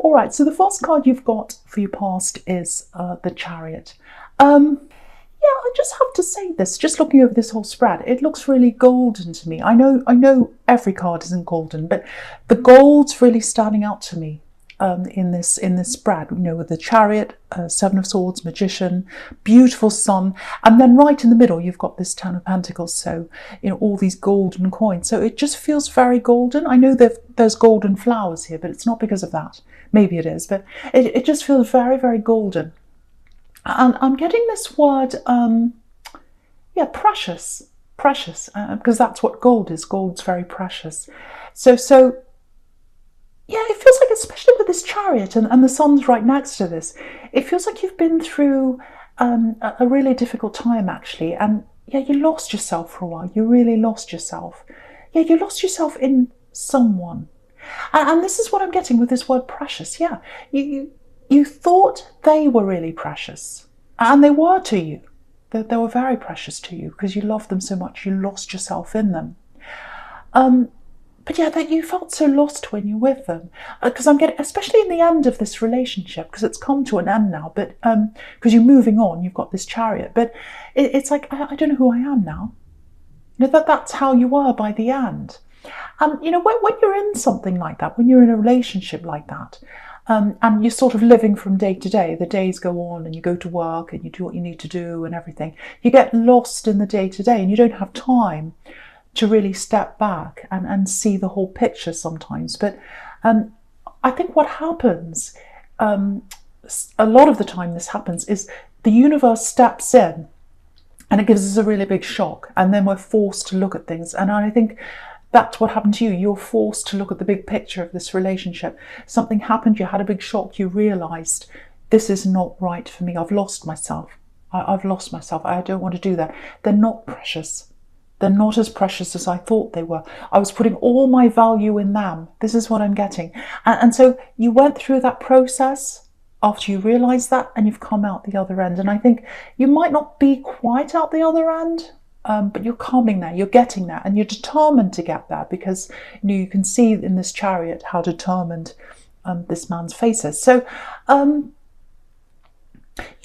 All right, so the first card you've got for your past is the Chariot. Yeah, I just have to say this, just looking over this whole spread, it looks really golden to me. I know every card isn't golden, but the gold's really standing out to me in this spread, you know, with the Chariot, Seven of Swords, Magician, beautiful Sun, and then right in the middle you've got this Ten of Pentacles, so, you know, all these golden coins. So it just feels very golden. I know there's golden flowers here, but it's not because of that. Maybe it is, but it just feels very, very golden. And I'm getting this word, yeah, precious, because that's what gold is. Gold's very precious. So yeah, it feels like, especially with this Chariot and the Sun's right next to this, it feels like you've been through a really difficult time, actually. And yeah, you lost yourself for a while. You really lost yourself. Yeah, you lost yourself in someone. And this is what I'm getting with this word precious. Yeah, you thought they were really precious, and they were to you. They were very precious to you because you loved them so much. You lost yourself in them. But yeah, that you felt so lost when you're with them. Because I'm getting, especially in the end of this relationship, because it's come to an end now, but because you're moving on, you've got this Chariot. But it's like, I don't know who I am now. You know, that's how you were by the end. And, you know, when you're in something like that, when you're in a relationship like that, and you're sort of living from day to day, the days go on and you go to work and you do what you need to do and everything, you get lost in the day to day and you don't have time to really step back and see the whole picture sometimes. But I think what happens, a lot of the time this happens, is the universe steps in and it gives us a really big shock, and then we're forced to look at things. And I think that's what happened to you. You're forced to look at the big picture of this relationship. Something happened, you had a big shock, you realised, this is not right for me. I've lost myself. I've lost myself. I don't want to do that. They're not precious. They're not as precious as I thought they were. I was putting all my value in them. This is what I'm getting. And so you went through that process after you realised that, and you've come out the other end. And I think you might not be quite out the other end, but you're coming there, you're getting there, and you're determined to get there, because you know, you can see in this Chariot how determined this man's face is. So you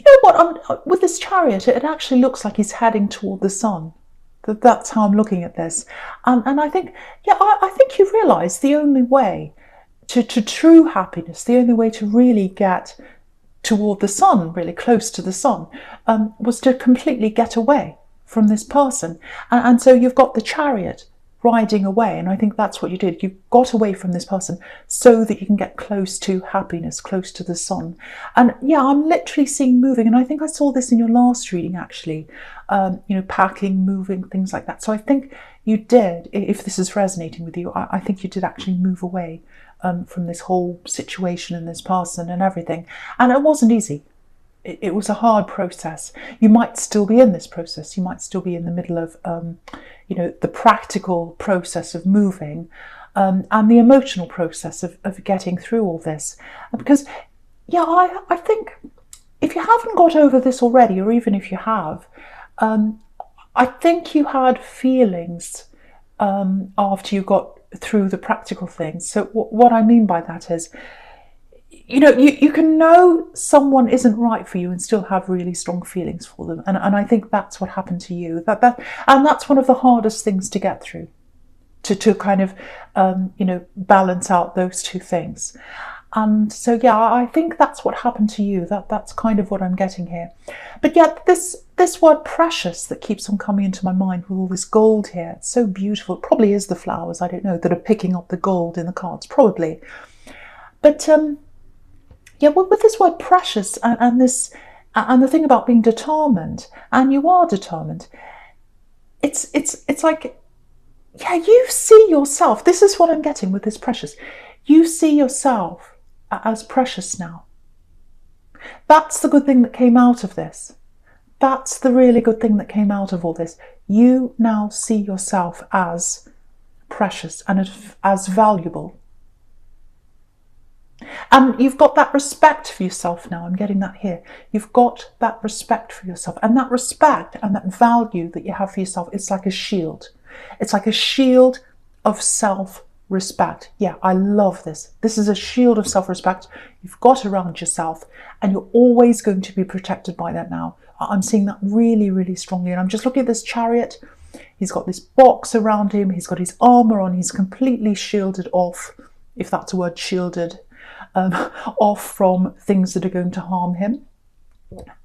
know what, with this Chariot, it actually looks like he's heading toward the sun. That's how I'm looking at this. And I think, yeah, I think you realise the only way to true happiness, the only way to really get toward the sun, really close to the sun, was to completely get away from this person. And so you've got the Chariot riding away, and I think that's what you did. You got away from this person so that you can get close to happiness, close to the sun. And yeah, I'm literally seeing moving, and I think I saw this in your last reading, actually, you know, packing, moving, things like that. So I think you did, if this is resonating with you, I think you did actually move away from this whole situation and this person and everything. And it wasn't easy. It was a hard process. You might still be in this process. You might still be in the middle of, you know, the practical process of moving, and the emotional process of getting through all this. Because, yeah, I think if you haven't got over this already, or even if you have, I think you had feelings after you got through the practical things. So what I mean by that is, you know, you can know someone isn't right for you and still have really strong feelings for them. And I think that's what happened to you. And that's one of the hardest things to get through, to kind of, you know, balance out those two things. And so, yeah, I think that's what happened to you. That's kind of what I'm getting here. But yet this word precious that keeps on coming into my mind with all this gold here, it's so beautiful. It probably is the flowers, I don't know, that are picking up the gold in the cards, probably. But yeah, with this word precious and this, and the thing about being determined, and you are determined, it's like, yeah, you see yourself. This is what I'm getting with this precious. You see yourself as precious now. That's the good thing that came out of this. That's the really good thing that came out of all this. You now see yourself as precious and as valuable. And you've got that respect for yourself now. I'm getting that here. You've got that respect for yourself. And that respect and that value that you have for yourself, it's like a shield. It's like a shield of self respect. Yeah, I love this. This is a shield of self-respect you've got around yourself, and you're always going to be protected by that now. I'm seeing that really, really strongly. And I'm just looking at this chariot. He's got this box around him. He's got his armor on. He's completely shielded off, if that's a word, shielded, off from things that are going to harm him.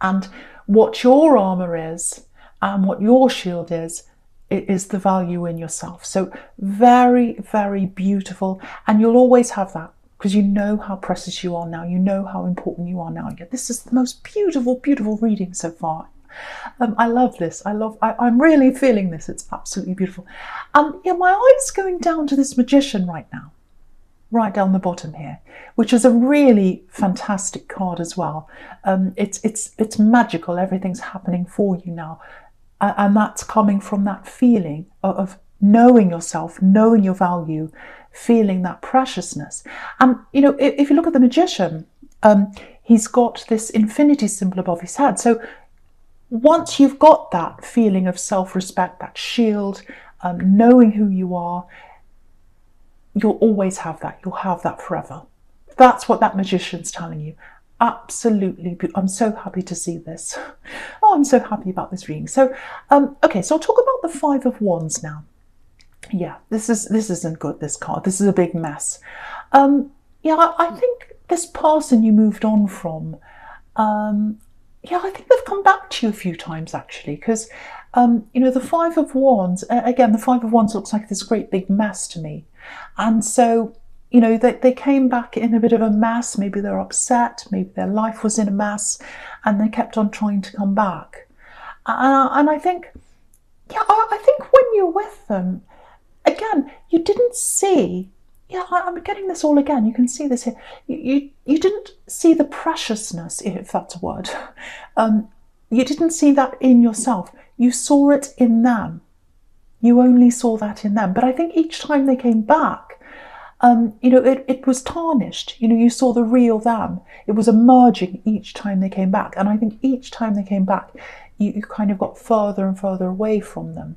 And what your armor is and what your shield is, it is the value in yourself. So very, very beautiful. And you'll always have that, because you know how precious you are now. You know how important you are now. Yeah, this is the most beautiful, beautiful reading so far. I love this. I'm really feeling this. It's absolutely beautiful. And yeah, my eye's going down to this magician right now, right down the bottom here, which is a really fantastic card as well. It's magical. Everything's happening for you now. And that's coming from that feeling of knowing yourself, knowing your value, feeling that preciousness. And, you know, if you look at the magician, he's got this infinity symbol above his head. So once you've got that feeling of self-respect, that shield, knowing who you are, you'll always have that. You'll have that forever. That's what that magician's telling you. Absolutely. I'm so happy to see this. Oh, I'm so happy about this reading. So, okay, so I'll talk about the Five of Wands now. Yeah, this isn't good, this card. This is a big mess. Yeah, I think this person you moved on from, yeah, I think they've come back to you a few times, actually, because, you know, the Five of Wands, again, the Five of Wands looks like this great big mess to me. And so, you know, they came back in a bit of a mess. Maybe they're upset. Maybe their life was in a mess, and they kept on trying to come back. And I think, yeah, I think when you're with them, again, you didn't see, yeah, I'm getting this all again. You can see this here. You didn't see the preciousness, if that's a word. You didn't see that in yourself. You saw it in them. You only saw that in them. But I think each time they came back, you know, it was tarnished. You know, you saw the real them. It was emerging each time they came back. And I think each time they came back, you kind of got further and further away from them.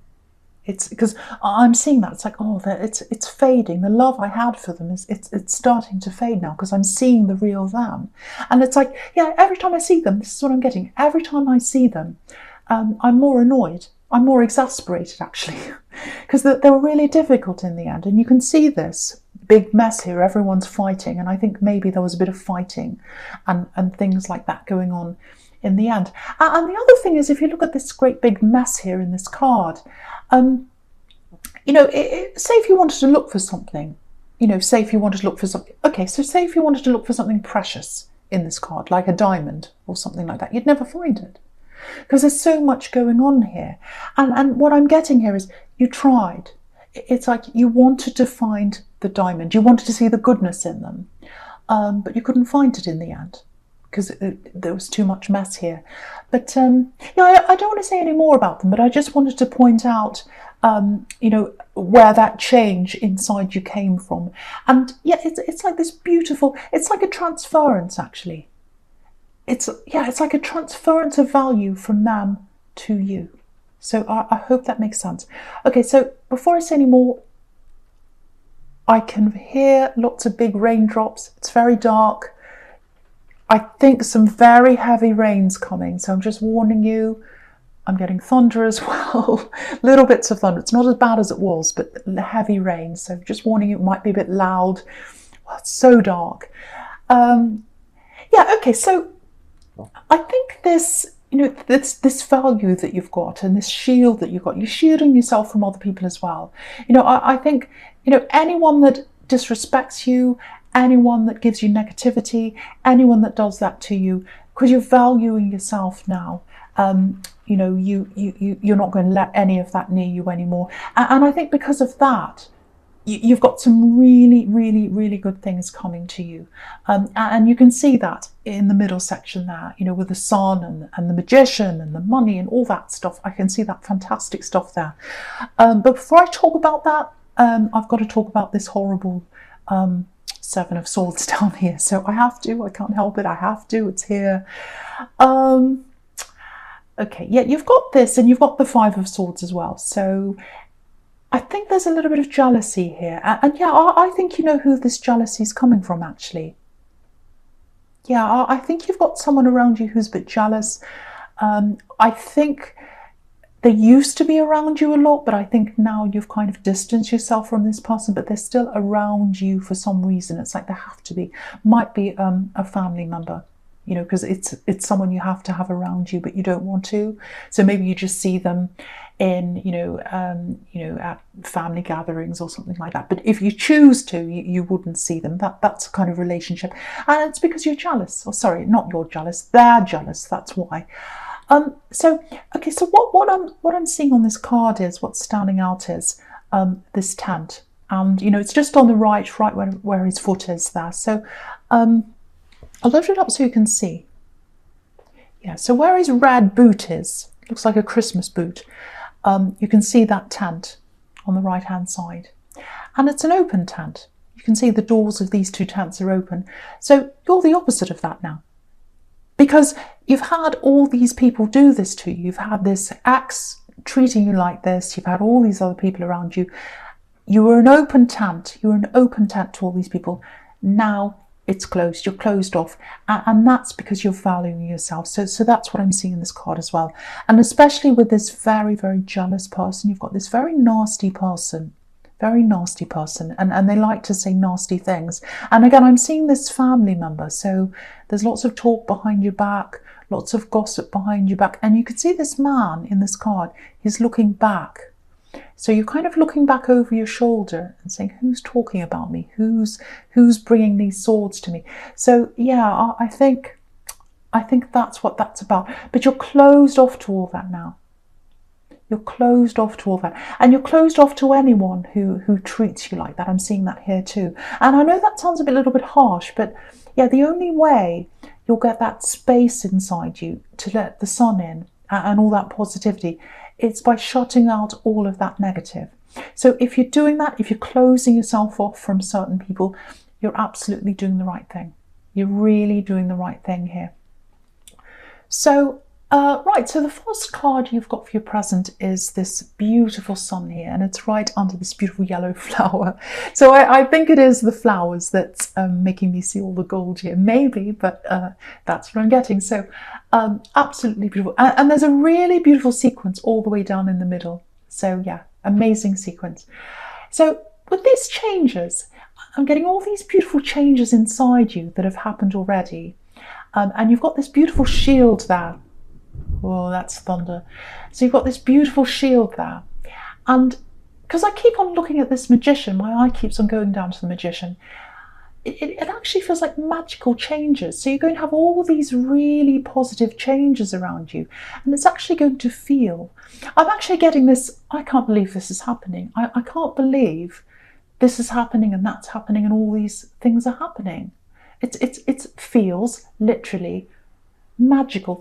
It's because I'm seeing that. It's like, oh, it's fading. The love I had for them it's starting to fade now, because I'm seeing the real them. And it's like, yeah, every time I see them, this is what I'm getting. Every time I see them, I'm more annoyed. I'm more exasperated, actually, because they were really difficult in the end. And you can see this big mess here. Everyone's fighting. And I think maybe there was a bit of fighting and things like that going on in the end. And the other thing is, if you look at this great big mess here in this card, you know, say if you wanted to look for something, you know, say if you wanted to look for something, okay, so say if you wanted to look for something precious in this card, like a diamond or something like that, you'd never find it, because there's so much going on here. And what I'm getting here is you tried. It's like you wanted to find the diamond, you wanted to see the goodness in them, but you couldn't find it in the end, because there was too much mess here. But yeah, I don't want to say any more about them, but I just wanted to point out, you know, where that change inside you came from. And yeah, it's like this beautiful, it's like a transference, actually. It's like a transference of value from them to you. So I hope that makes sense. Okay, so before I say any more, I can hear lots of big raindrops. It's very dark. I think some very heavy rain's coming, so I'm just warning you. I'm getting thunder as well, little bits of thunder. It's not as bad as it was, but heavy rain. So just warning you, it might be a bit loud. Well, it's so dark. Yeah, okay, so I think this, you know, this value that you've got and this shield that you've got, you're shielding yourself from other people as well. You know, I think, you know, anyone that disrespects you, anyone that gives you negativity, anyone that does that to you, because you're valuing yourself now, you know, you're not going to let any of that near you anymore. And I think because of that, you've got some really, really, really good things coming to you. And you can see that in the middle section there, you know, with the sun and the magician and the money and all that stuff. I can see that fantastic stuff there. But before I talk about that, I've got to talk about this horrible Seven of Swords down here. So I have to, I can't help it. I have to, it's here. Okay, yeah, you've got this and you've got the Five of Swords as well. So I think there's a little bit of jealousy here. And yeah, I think you know who this jealousy is coming from, actually. Yeah, I think you've got someone around you who's a bit jealous. I think they used to be around you a lot, but I think now you've kind of distanced yourself from this person, but they're still around you for some reason. It's like they have to be. Might be a family member, you know, because it's someone you have to have around you, but you don't want to. So maybe you just see them in, at family gatherings or something like that. But if you choose to, you wouldn't see them. That's a kind of relationship, and it's because you're jealous. Or sorry, not you're jealous. They're jealous. That's why. So what I'm seeing on this card is, what's standing out is this tent, and it's just on the right where his foot is there. So I'll lift it up so you can see. Yeah, so where his red boot is, looks like a Christmas boot. You can see that tent on the right hand side, and it's an open tent. You can see the doors of these two tents are open. So you're the opposite of that now. Because you've had all these people do this to you. You've had this ex treating you like this. You've had all these other people around you. You were an open tent. You were an open tent to all these people. Now it's closed. You're closed off. And that's because you're valuing yourself. So that's what I'm seeing in this card as well. And especially with this very, very jealous person, you've got this very nasty person. Very nasty person, and they like to say nasty things. And again, I'm seeing this family member, so there's lots of talk behind your back, lots of gossip behind your back, and you can see this man in this card, he's looking back. So you're kind of looking back over your shoulder and saying, who's talking about me? Who's bringing these swords to me? So yeah, I think that's what that's about. But you're closed off to all that now. You're closed off to all that. And you're closed off to anyone who treats you like that. I'm seeing that here too. And I know that sounds a little bit harsh, but yeah, the only way you'll get that space inside you to let the sun in and all that positivity, it's by shutting out all of that negative. So if you're doing that, if you're closing yourself off from certain people, you're absolutely doing the right thing. You're really doing the right thing here. So right, so the first card you've got for your present is this beautiful sun here, and it's right under this beautiful yellow flower. So I think it is the flowers that's making me see all the gold here, maybe, but that's what I'm getting. So absolutely beautiful. And there's a really beautiful sequence all the way down in the middle. So yeah, amazing sequence. So with these changes, I'm getting all these beautiful changes inside you that have happened already. And you've got this beautiful shield there. Oh, that's thunder. So you've got this beautiful shield there. And because I keep on looking at this magician, my eye keeps on going down to the magician, it actually feels like magical changes. So you're going to have all these really positive changes around you. And it's actually going to feel, I'm actually getting this, I can't believe this is happening. I can't believe this is happening and that's happening and all these things are happening. It feels literally magical.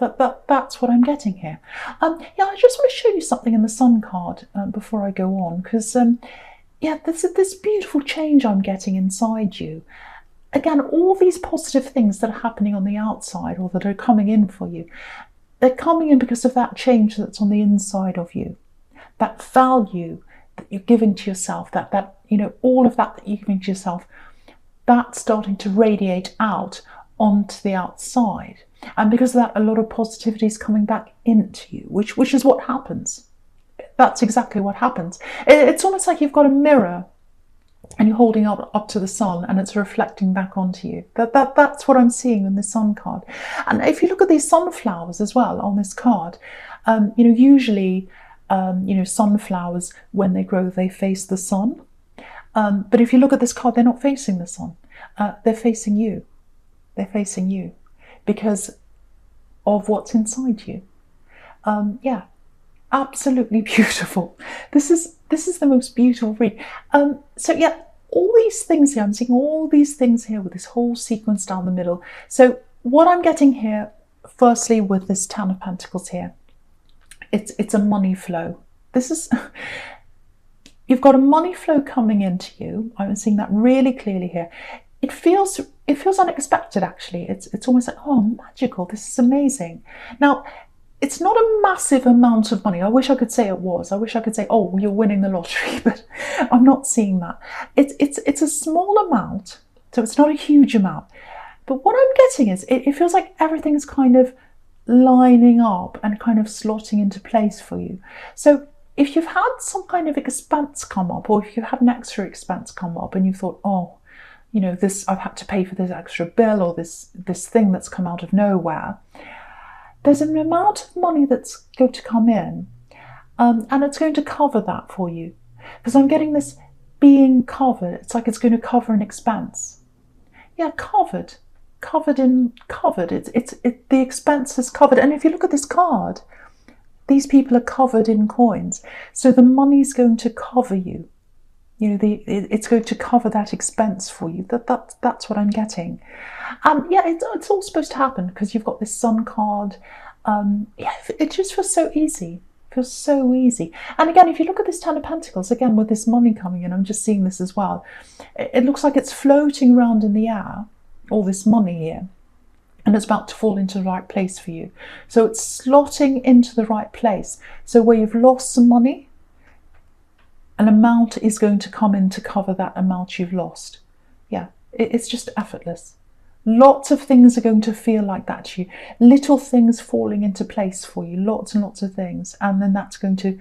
That's what I'm getting here. Yeah, I just want to show you something in the sun card before I go on, because yeah, this beautiful change I'm getting inside you. Again, all these positive things that are happening on the outside or that are coming in for you, they're coming in because of that change that's on the inside of you. That value that you're giving to yourself, that all of that you're giving to yourself, that's starting to radiate out onto the outside. And because of that, a lot of positivity is coming back into you, which is what happens. That's exactly what happens. It's almost like you've got a mirror and you're holding up to the sun and it's reflecting back onto you. That's what I'm seeing in the sun card. And if you look at these sunflowers as well on this card, usually, sunflowers, when they grow, they face the sun. But if you look at this card, they're not facing the sun. They're facing you. They're facing you because of what's inside you. Yeah, absolutely beautiful. This is the most beautiful read. So yeah, all these things here, I'm seeing all these things here with this whole sequence down the middle. So what I'm getting here, firstly, with this Ten of Pentacles here, it's a money flow. This is, you've got a money flow coming into you. I'm seeing that really clearly here. It feels unexpected, actually. It's almost like, oh, magical. This is amazing. Now, it's not a massive amount of money. I wish I could say it was. I wish I could say, oh, you're winning the lottery, but I'm not seeing that. It's a small amount, so it's not a huge amount. But what I'm getting is it feels like everything's kind of lining up and kind of slotting into place for you. So if you've had some kind of expense come up, or if you've had an extra expense come up and you thought, oh, you know, this, I've had to pay for this extra bill, or this thing that's come out of nowhere, there's an amount of money that's going to come in, and it's going to cover that for you. Because I'm getting this being covered. It's like it's going to cover an expense. Yeah, covered. It's the expense is covered. And if you look at this card, these people are covered in coins. So the money's going to cover you. You know, it's going to cover that expense for you. That's what I'm getting. And yeah, it's all supposed to happen because you've got this Sun card. Yeah, it just feels so easy. It feels so easy. And again, if you look at this Ten of Pentacles, again, with this money coming in, I'm just seeing this as well. It looks like it's floating around in the air, all this money here, and it's about to fall into the right place for you. So it's slotting into the right place. So where you've lost some money, an amount is going to come in to cover that amount you've lost. Yeah, it's just effortless. Lots of things are going to feel like that to you. Little things falling into place for you, lots and lots of things. And then that's going to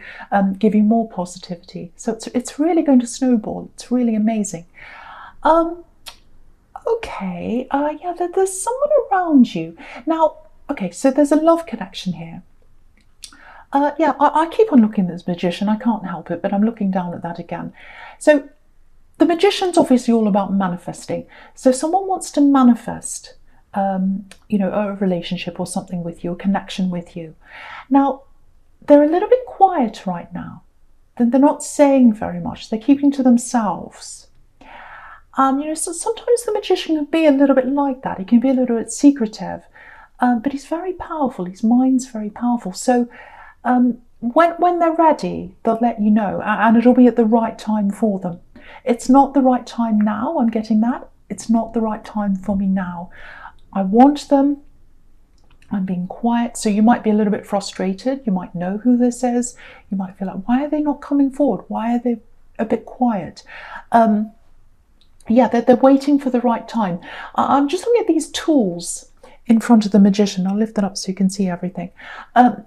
give you more positivity. So it's really going to snowball. It's really amazing. Okay, yeah, there's someone around you. Now, okay, so there's a love connection here. Yeah, I keep on looking at this Magician. I can't help it, but I'm looking down at that again. So the Magician's obviously all about manifesting. So someone wants to manifest, you know, a relationship or something with you, a connection with you. Now, they're a little bit quiet right now. They're not saying very much. They're keeping to themselves. You know, so sometimes the Magician can be a little bit like that. He can be a little bit secretive, but he's very powerful. His mind's very powerful. So when they're ready, they'll let you know, and it'll be at the right time for them. It's not the right time now. I'm getting that. It's not the right time for me now. I want them. I'm being quiet. So you might be a little bit frustrated. You might know who this is. You might feel like, why are they not coming forward? Why are they a bit quiet? Yeah, they're waiting for the right time. I'm just looking at these tools in front of the Magician. I'll lift that up so you can see everything.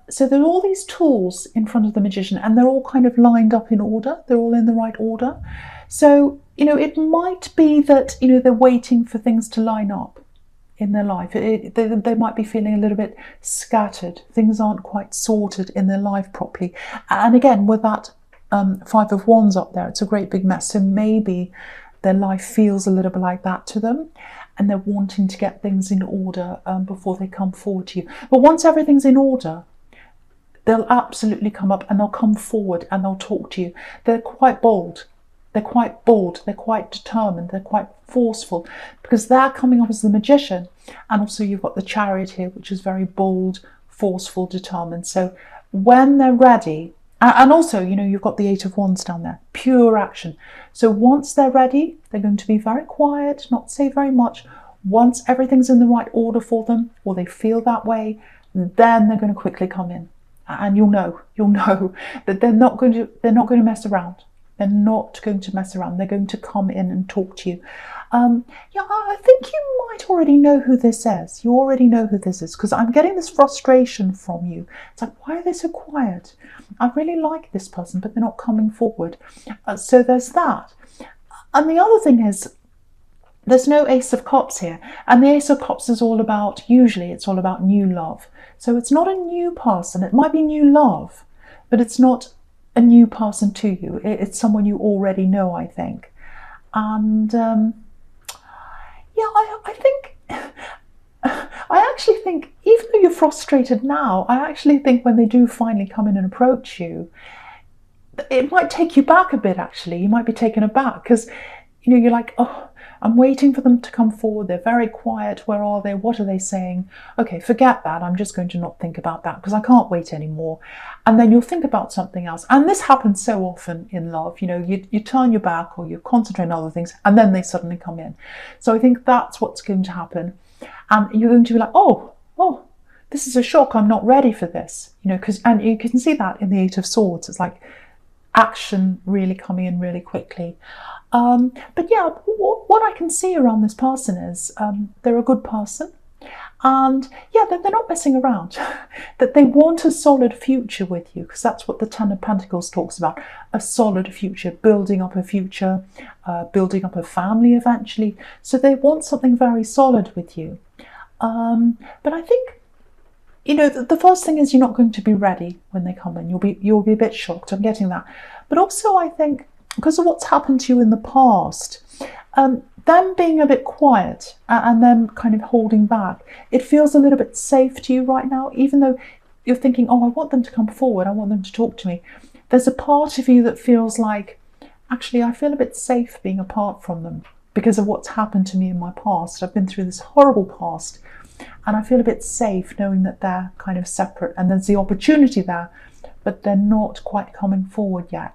So there are all these tools in front of the Magician, and they're all kind of lined up in order. They're all in the right order. So, you know, it might be that, you know, they're waiting for things to line up in their life. They might be feeling a little bit scattered. Things aren't quite sorted in their life properly. And again, with that Five of Wands up there, it's a great big mess. So maybe their life feels a little bit like that to them, and they're wanting to get things in order before they come forward to you. But once everything's in order, they'll absolutely come up and they'll come forward and they'll talk to you. They're quite bold. They're quite bold. They're quite determined. They're quite forceful, because they're coming up as the Magician. And also you've got the Chariot here, which is very bold, forceful, determined. So when they're ready, and also, you know, you've got the Eight of Wands down there, pure action. So once they're ready, they're going to be very quiet, not say very much. Once everything's in the right order for them, or they feel that way, then they're going to quickly come in. And you'll know that they're not going to mess around. They're not going to mess around. They're going to come in and talk to you. Yeah, I think you might already know who this is. You already know who this is, because I'm getting this frustration from you. It's like, why are they so quiet? I really like this person, but they're not coming forward. So there's that. And the other thing is, there's no Ace of Cups here. And the Ace of Cups is all about, usually it's all about new love. So it's not a new person. It might be new love, but it's not a new person to you. It's someone you already know, I think. And yeah, I think, I actually think, even though you're frustrated now, I actually think when they do finally come in and approach you, it might take you back a bit, actually. You might be taken aback, because, you know, you're like, oh, I'm waiting for them to come forward. They're very quiet. Where are they? What are they saying? Okay, forget that. I'm just going to not think about that because I can't wait anymore. And then you'll think about something else. And this happens so often in love. You know, you turn your back or you concentrate on other things, and then they suddenly come in. So I think that's what's going to happen. And you're going to be like, oh, this is a shock, I'm not ready for this, you know, and you can see that in the Eight of Swords. It's like action really coming in really quickly. But yeah, what I can see around this person is they're a good person. And yeah, they're not messing around, that they want a solid future with you, because that's what the Ten of Pentacles talks about, a solid future, building up a future, building up a family eventually. So they want something very solid with you. But I think, you know, the first thing is you're not going to be ready when they come in. You'll be a bit shocked. I'm getting that. But also I think because of what's happened to you in the past, them being a bit quiet and them kind of holding back, it feels a little bit safe to you right now, even though you're thinking, oh, I want them to come forward, I want them to talk to me. There's a part of you that feels like, actually, I feel a bit safe being apart from them because of what's happened to me in my past. I've been through this horrible past, and I feel a bit safe knowing that they're kind of separate and there's the opportunity there, but they're not quite coming forward yet.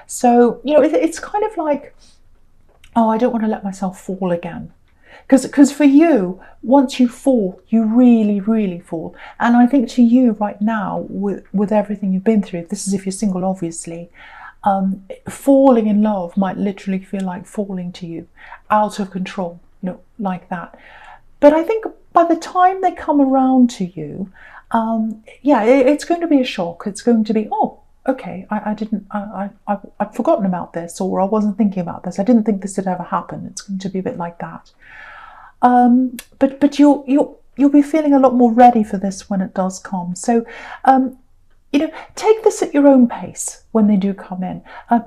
So, you know, it's kind of like, oh, I don't want to let myself fall again. Because for you, once you fall, you really, really fall. And I think to you right now, with everything you've been through, this is if you're single, obviously, falling in love might literally feel like falling to you, out of control, you know, like that. But I think by the time they come around to you, yeah, it's going to be a shock. It's going to be, oh, okay, I'd forgotten about this, or I wasn't thinking about this. I didn't think this would ever happen. It's going to be a bit like that. But you'll be feeling a lot more ready for this when it does come. So, you know, take this at your own pace when they do come in.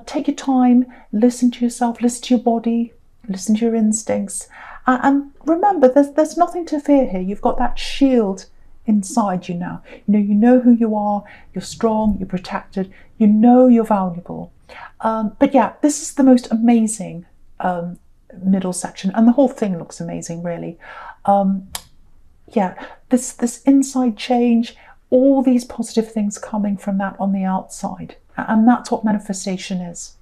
Take your time, listen to yourself, listen to your body, listen to your instincts, and remember, there's nothing to fear here. You've got that shield inside you now. You know who you are, you're strong, you're protected, you know you're valuable. But yeah, this is the most amazing middle section, and the whole thing looks amazing, really. Yeah, this inside change, all these positive things coming from that on the outside, and that's what manifestation is.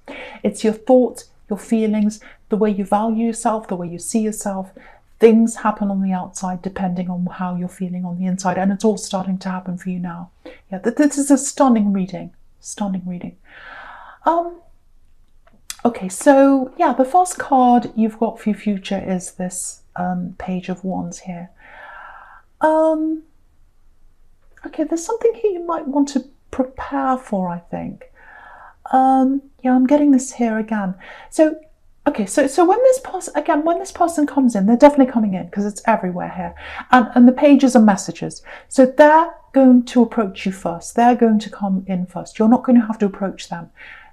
It's your thoughts, your feelings, the way you value yourself, the way you see yourself. Things happen on the outside depending on how you're feeling on the inside, and it's all starting to happen for you now. Yeah, this is a stunning reading, stunning reading. Okay, so yeah, the first card you've got for your future is this Page of Wands here. Okay, there's something here you might want to prepare for, I think. Yeah, I'm getting this here again. So okay, so when this person comes in, they're definitely coming in because it's everywhere here. And the pages are messages. So they're going to approach you first. They're going to come in first. You're not going to have to approach them.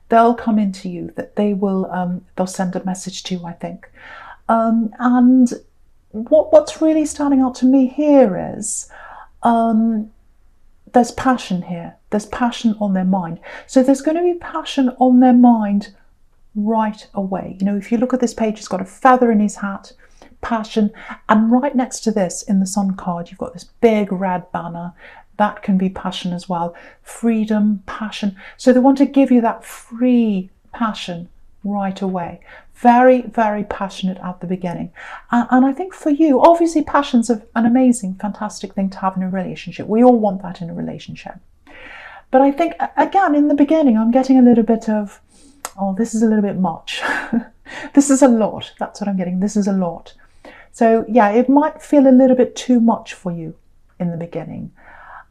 They'll come into you. That they will they'll send a message to you, I think. And what's really standing out to me here is there's passion here. There's passion on their mind. So there's going to be passion on their mind right away. You know, if you look at this page, it's got a feather in his hat, passion, and right next to this in the Sun card, you've got this big red banner. That can be passion as well. Freedom, passion. So they want to give you that free passion right away. Very, very passionate at the beginning. And I think for you, obviously passion's an amazing, fantastic thing to have in a relationship. We all want that in a relationship. But I think, again, in the beginning, I'm getting a little bit of, oh, this is a little bit much. This is a lot. That's what I'm getting. This is a lot. So yeah, it might feel a little bit too much for you in the beginning.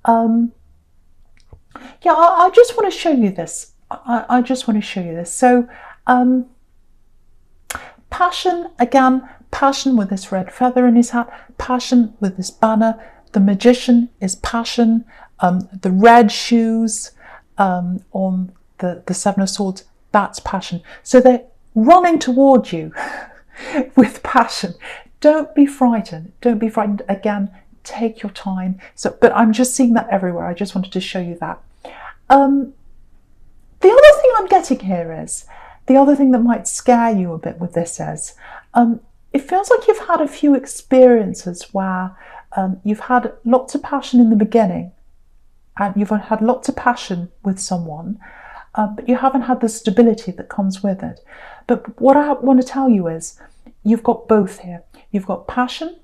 Yeah, I just want to show you this. I just want to show you this. So passion, again, passion with this red feather in his hat, passion with this banner. The Magician is passion. The red shoes on the Seven of Swords, that's passion. So they're running towards you with passion. Don't be frightened. Don't be frightened. Again, take your time. But I'm just seeing that everywhere. I just wanted to show you that. The other thing I'm getting here is, the other thing that might scare you a bit with this is, it feels like you've had a few experiences where you've had lots of passion in the beginning, and you've had lots of passion with someone, but you haven't had the stability that comes with it. But what I want to tell you is, you've got both here. You've got passion,